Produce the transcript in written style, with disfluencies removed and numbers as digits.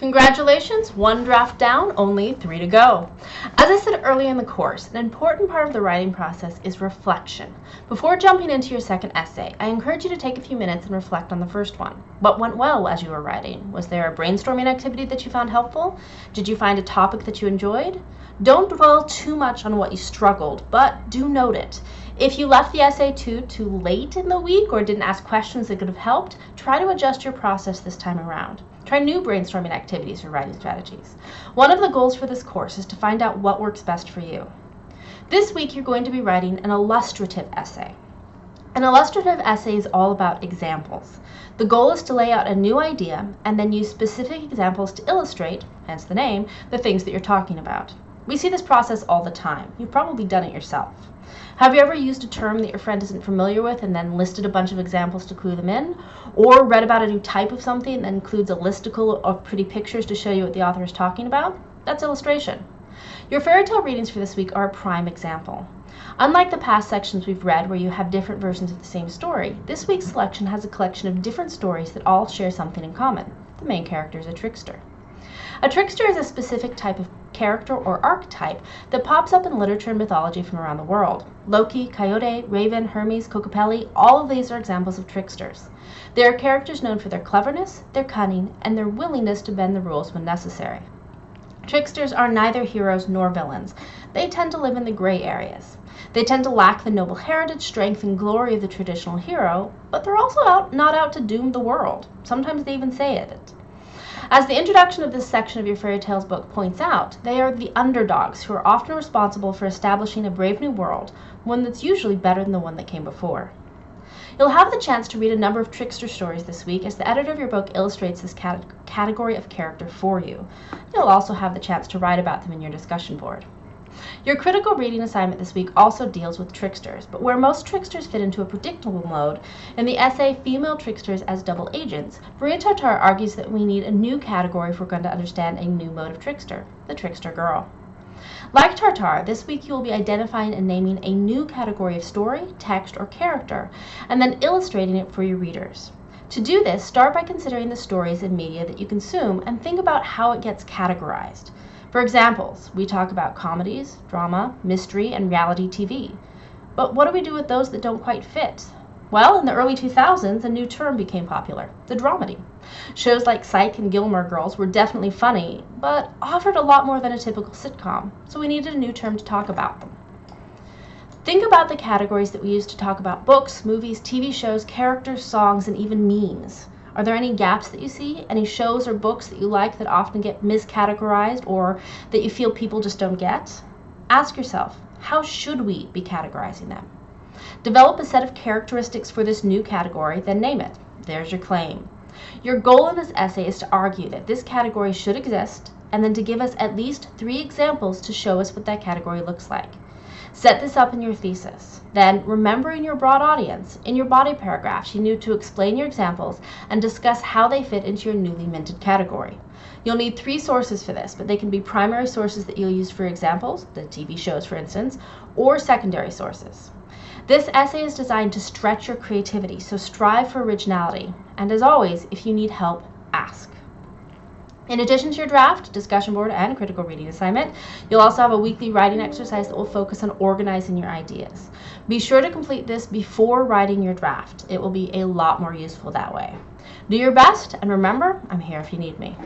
Congratulations, one draft down, only 3 to go. As I said earlier in the course, an important part of the writing process is reflection. Before jumping into your second essay, I encourage you to take a few minutes and reflect on the first one. What went well as you were writing? Was there a brainstorming activity that you found helpful? Did you find a topic that you enjoyed? Don't dwell too much on what you struggled, but do note it. If you left the essay too late in the week or didn't ask questions that could have helped, try to adjust your process this time around. Try new brainstorming activities or writing strategies. One of the goals for this course is to find out what works best for you. This week you're going to be writing an illustrative essay. An illustrative essay is all about examples. The goal is to lay out a new idea and then use specific examples to illustrate, hence the name, the things that you're talking about. We see this process all the time. You've probably done it yourself. Have you ever used a term that your friend isn't familiar with and then listed a bunch of examples to clue them in? Or read about a new type of something and then includes a listicle of pretty pictures to show you what the author is talking about? That's illustration. Your fairy tale readings for this week are a prime example. Unlike the past sections we've read where you have different versions of the same story, this week's selection has a collection of different stories that all share something in common. The main character is a trickster. A trickster is a specific type of character or archetype that pops up in literature and mythology from around the world. Loki, Coyote, Raven, Hermes, Kokopelli, all of these are examples of tricksters. They are characters known for their cleverness, their cunning, and their willingness to bend the rules when necessary. Tricksters are neither heroes nor villains. They tend to live in the gray areas. They tend to lack the noble heritage, strength, and glory of the traditional hero, but they're also not out to doom the world. Sometimes they even say it. As the introduction of this section of your fairy tales book points out, they are the underdogs who are often responsible for establishing a brave new world, one that's usually better than the one that came before. You'll have the chance to read a number of trickster stories this week as the editor of your book illustrates this category of character for you. You'll also have the chance to write about them in your discussion board. Your critical reading assignment this week also deals with tricksters, but where most tricksters fit into a predictable mode, in the essay Female Tricksters as Double Agents, Maria Tartar argues that we need a new category if we're going to understand a new mode of trickster, the trickster girl. Like Tartar, this week you will be identifying and naming a new category of story, text, or character, and then illustrating it for your readers. To do this, start by considering the stories and media that you consume and think about how it gets categorized. For examples, we talk about comedies, drama, mystery, and reality TV. But what do we do with those that don't quite fit? Well, in the early 2000s, a new term became popular, the dramedy. Shows like Psych and Gilmore Girls were definitely funny, but offered a lot more than a typical sitcom, so we needed a new term to talk about them. Think about the categories that we use to talk about books, movies, TV shows, characters, songs, and even memes. Are there any gaps that you see? Any shows or books that you like that often get miscategorized or that you feel people just don't get? Ask yourself, how should we be categorizing them? Develop a set of characteristics for this new category, then name it. There's your claim. Your goal in this essay is to argue that this category should exist and then to give us at least 3 examples to show us what that category looks like. Set this up in your thesis. Then, remembering your broad audience, in your body paragraphs, you need to explain your examples and discuss how they fit into your newly minted category. You'll need 3 sources for this, but they can be primary sources that you'll use for examples, the TV shows for instance, or secondary sources. This essay is designed to stretch your creativity, so strive for originality. And as always, if you need help, ask. In addition to your draft, discussion board, and critical reading assignment, you'll also have a weekly writing exercise that will focus on organizing your ideas. Be sure to complete this before writing your draft. It will be a lot more useful that way. Do your best, and remember, I'm here if you need me.